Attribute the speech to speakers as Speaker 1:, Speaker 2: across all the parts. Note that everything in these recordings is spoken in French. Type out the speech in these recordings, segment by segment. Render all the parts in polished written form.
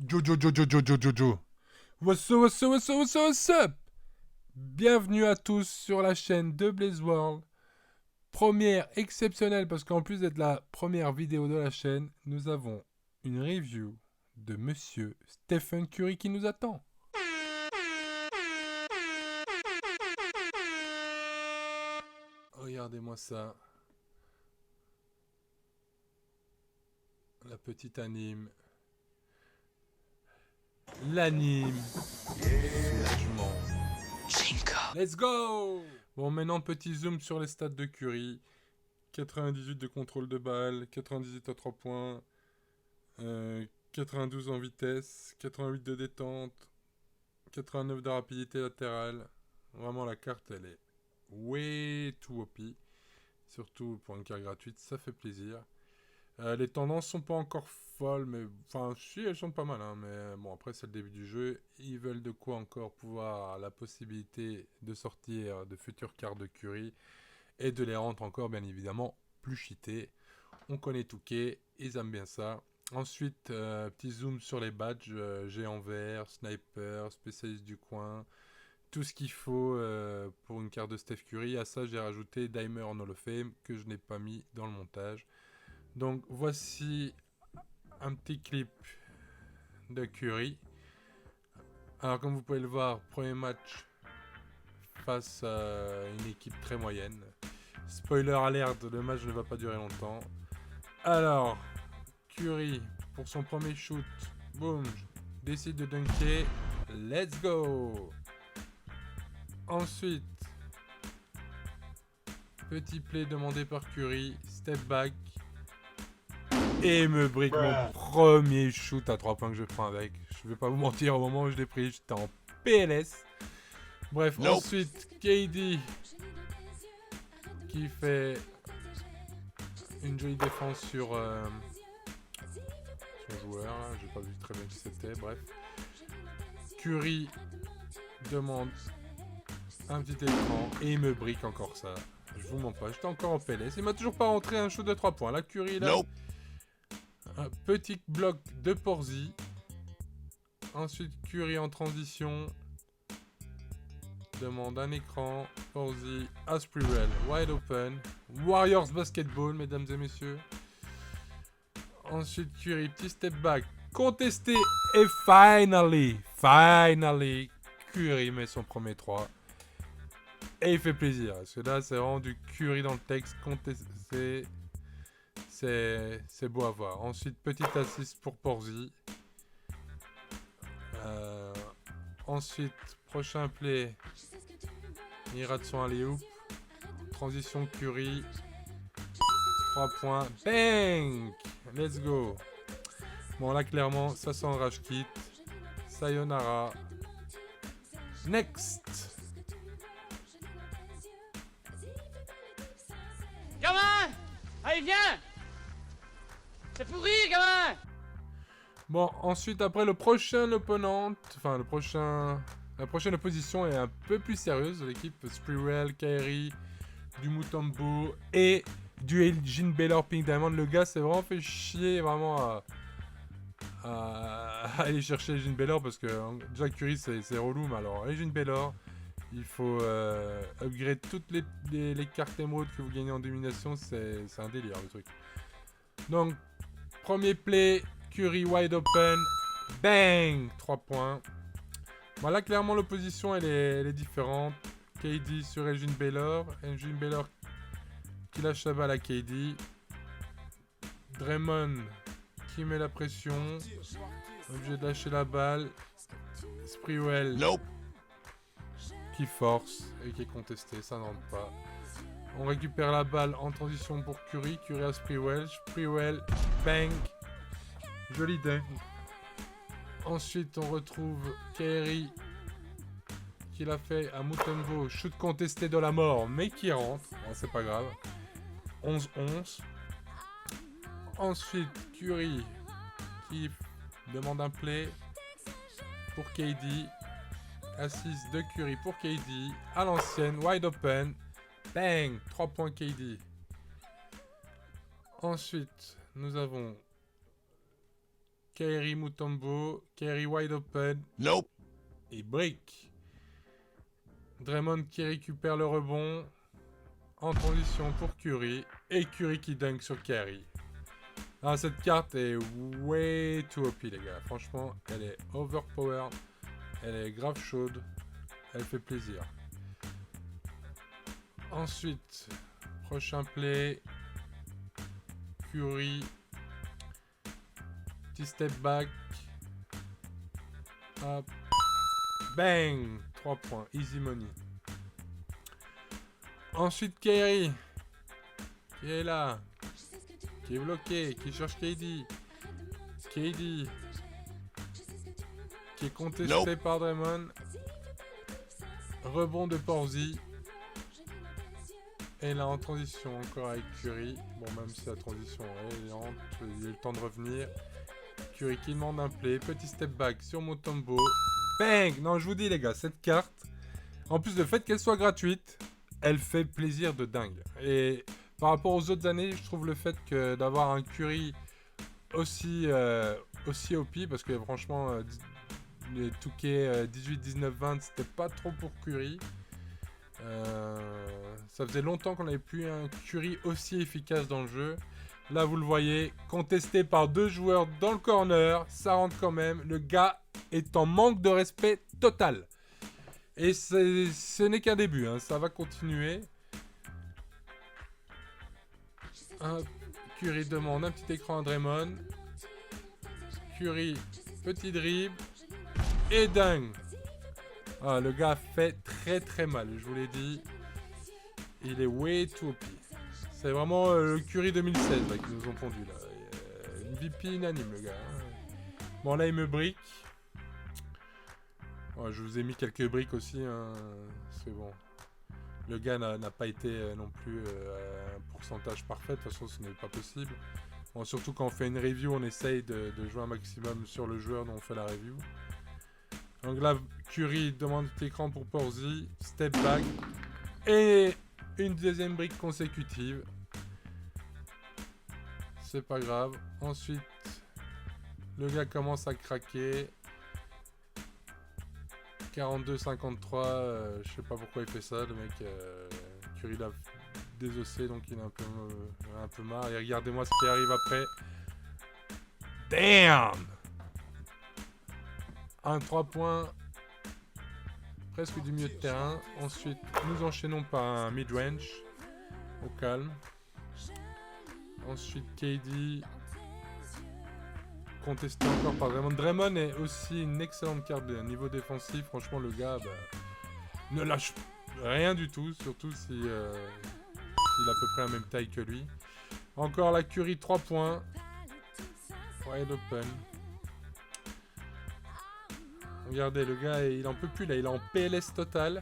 Speaker 1: Jojo. What's up? Bienvenue à tous sur la chaîne de Blaze World. Première exceptionnelle parce qu'en plus d'être la première vidéo de la chaîne, nous avons une review de Monsieur Stephen Curry qui nous attend. Regardez-moi ça. La petite anime. L'anime. Soulagement. Let's go! Bon, maintenant, petit zoom sur les stats de Curry. 98 de contrôle de balle, 98 à 3 points, 92 en vitesse, 88 de détente, 89 de rapidité latérale. Vraiment, la carte, elle est way too OP. Surtout pour une carte gratuite, ça fait plaisir. Les tendances sont pas encore folles, mais enfin, si, elles sont pas mal. Hein, mais bon, après, c'est le début du jeu. Ils veulent de quoi encore pouvoir la possibilité de sortir de futures cartes de Curry et de les rendre encore, bien évidemment, plus cheatés. On connaît Touquet, ils aiment bien ça. Ensuite, petit zoom sur les badges, géant vert, sniper, spécialiste du coin, tout ce qu'il faut pour une carte de Steph Curry. À ça, j'ai rajouté Dimer en Hall of Fame que je n'ai pas mis dans le montage. Donc voici un petit clip de Curry. Alors comme vous pouvez le voir, premier match face à une équipe très moyenne. Spoiler alert, le match ne va pas durer longtemps. Alors, Curry, pour son premier shoot, boum, décide de dunker. Let's go! Ensuite, petit play demandé par Curry, step back. Et me brique mon premier shoot à 3 points que je prends avec. Je vais pas vous mentir, au moment où je l'ai pris, j'étais en PLS. Bref, ensuite, KD qui fait une jolie défense sur son joueur. J'ai pas vu très bien qui c'était, bref. Curry demande un petit écran et il me brique encore ça. Je vous mens pas, j'étais encore en PLS. Il m'a toujours pas rentré un shoot de 3 points. Là, Curry, là. Un petit bloc de Porzi. Ensuite, Curry en transition. Demande un écran. Porzi à Sprewell. Wide open. Warriors basketball, mesdames et messieurs. Ensuite, Curry, petit step back. Contesté. Et finally, Curry met son premier 3. Et il fait plaisir. Parce que là, c'est vraiment du Curry dans le texte. Contesté. C'est beau à voir. Ensuite, petit assist pour Porzi. Ensuite, prochain play. Il rate son alley-oop. Transition Curry. 3 points. Bang! Let's go. Bon, là, clairement, ça sent rage kit. Sayonara. Next!
Speaker 2: Gamin! Allez, viens! C'est pourri, gamin!
Speaker 1: Bon, ensuite, après le prochain opponent, enfin, la prochaine opposition est un peu plus sérieuse. L'équipe Sprewell, Kairi, du Mutombo et du Elgin Baylor Pink Diamond. Le gars s'est vraiment fait chier vraiment à aller chercher Elgin Baylor parce que déjà Curry c'est relou, mais alors Elgin Baylor, il faut upgrade toutes les cartes émeraudes que vous gagnez en domination, c'est un délire le truc. Donc, premier play, Curry wide open, bang, 3 points. Voilà, clairement l'opposition elle est différente. KD sur Elgin Baylor qui lâche la balle à KD. Draymond qui met la pression, obligé de lâcher la balle. Sprewell qui force et qui est contesté, ça n'entre pas. On récupère la balle en transition pour Curry à Sprewell, bang, joli dunk. Ensuite on retrouve Kairi qui l'a fait à Mutombo, shoot contesté de la mort mais qui rentre, bon, c'est pas grave. 11-11. Ensuite Curry qui demande un play pour KD. Assist de Curry pour KD à l'ancienne, wide open, bang, 3 points KD. Ensuite nous avons Kyrie Mutombo, Kyrie wide open.
Speaker 3: Nope.
Speaker 1: Et break. Draymond qui récupère le rebond. En transition pour Curry. Et Curry qui dunk sur Kyrie. Ah, cette carte est way too OP, les gars. Franchement, elle est overpowered. Elle est grave chaude. Elle fait plaisir. Ensuite, prochain play. Curry. Petit step back. Hop. Bang. 3 points. Easy money. Ensuite, Kyrie. Qui est là. Qui est bloqué. Qui cherche KD. KD. Qui est contesté par Draymond. Rebond de Porzi. Et là en transition encore avec Curry. Bon, même si la transition est lente, il a eu le temps de revenir. Curry qui demande un play. Petit step back sur Mutombo. Bang! Non, je vous dis les gars, cette carte, en plus du fait qu'elle soit gratuite, elle fait plaisir de dingue. Et par rapport aux autres années, je trouve le fait que d'avoir un Curry aussi OP, parce que franchement, les 2K 18, 19, 20, c'était pas trop pour Curry. Ça faisait longtemps qu'on n'avait plus un Curry aussi efficace dans le jeu. Là, vous le voyez, contesté par 2 joueurs dans le corner, ça rentre quand même. Le gars est en manque de respect total. Et ce n'est qu'un début, hein, ça va continuer. Curry demande un petit écran à Draymond. Curry, petit dribble. Et dingue. Ah, le gars fait très très mal, je vous l'ai dit. Il est way too OP. C'est vraiment le Curry 2016 là, qu'ils nous ont pondu là. MVP unanime le gars. Hein. Bon là il me brique. Ouais, je vous ai mis quelques briques aussi. Hein. C'est bon. Le gars n'a pas été non plus à un pourcentage parfait. De toute façon ce n'est pas possible. Bon, surtout quand on fait une review, on essaye de jouer un maximum sur le joueur dont on fait la review. Donc là, Curry demande petit écran pour Porzi. Step back. Et une deuxième brique consécutive. C'est pas grave. Ensuite, le gars commence à craquer. 42-53. Je sais pas pourquoi il fait ça. Le mec, Curry l'a désossé, donc il est un peu marre. Et regardez-moi ce qui arrive après. Damn! Un 3 points. Presque du milieu de terrain. Ensuite, nous enchaînons par un mid-range. Au calme. Ensuite, KD. Contesté encore par Draymond. Draymond est aussi une excellente carte de niveau défensif. Franchement, le gars ne lâche rien du tout. Surtout s'il a à peu près la même taille que lui. Encore la Curry, 3 points. Wide open. Regardez, le gars, il en peut plus là, il est en PLS total.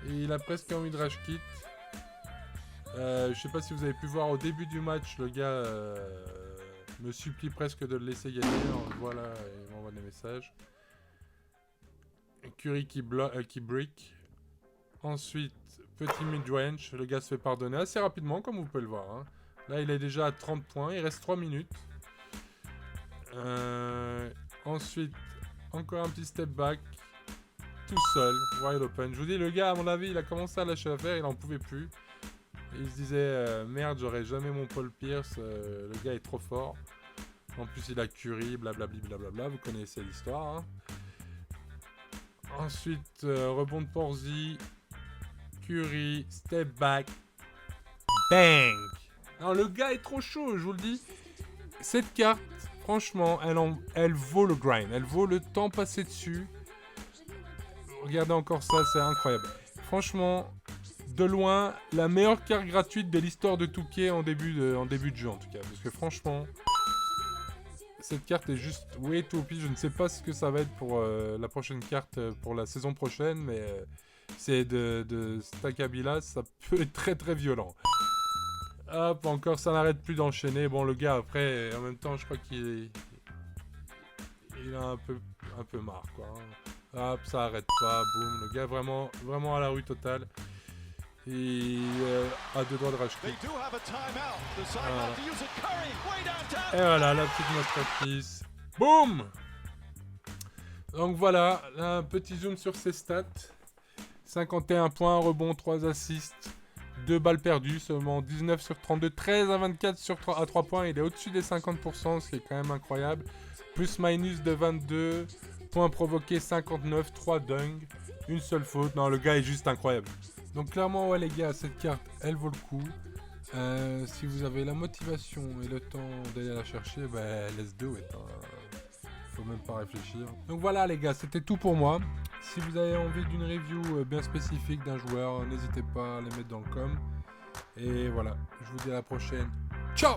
Speaker 1: Et il a presque envie de rage kit. Je sais pas si vous avez pu voir au début du match, le gars me supplie presque de le laisser gagner. On le voit là, il m'envoie des messages. Curry qui brick. Ensuite, petit mid-range. Le gars se fait pardonner assez rapidement, comme vous pouvez le voir. Hein. Là, il est déjà à 30 points. Il reste 3 minutes. Ensuite... Encore un petit step back. Tout seul. Wide open. Je vous dis, le gars, à mon avis, il a commencé à lâcher l'affaire. Il en pouvait plus. Et il se disait, merde, j'aurai jamais mon Paul Pierce. Le gars est trop fort. En plus, il a Curry, blablabli, blablabla. Vous connaissez l'histoire. Hein. Ensuite, rebond de Porzi. Curry. Step back. Bang! Non, le gars est trop chaud, je vous le dis. Cette carte... Franchement, elle vaut le grind. Elle vaut le temps passé dessus. Regardez encore ça, c'est incroyable. Franchement, de loin, la meilleure carte gratuite de l'histoire de 2K en début de jeu en tout cas. Parce que franchement, cette carte est juste way too OP. Je ne sais pas ce que ça va être pour la prochaine carte pour la saison prochaine. Mais c'est de Stackabila, ça peut être très très violent. Hop, encore ça n'arrête plus d'enchaîner. Bon, le gars après, en même temps, je crois qu'il a un peu marre quoi. Hop, ça arrête pas, boum. Le gars vraiment à la rue totale. Et à 2 doigts de rage quit. Et voilà, la petite masterpiece. Boum! Donc voilà, là, un petit zoom sur ses stats. 51 points, rebond, 3 assists, 2 balles perdues, seulement 19 sur 32, 13 à 24 à 3 points. Il est au-dessus des 50%, ce qui est quand même incroyable. Plus-minus de 22, points provoqués 59, 3 dunks, une seule faute. Non, le gars est juste incroyable. Donc clairement, ouais les gars, cette carte, elle vaut le coup. Si vous avez la motivation et le temps d'aller la chercher, let's do it. Faut même pas réfléchir. Donc voilà les gars, c'était tout pour moi. Si vous avez envie d'une review bien spécifique d'un joueur, n'hésitez pas à les mettre dans le com. Et voilà, je vous dis à la prochaine. Ciao!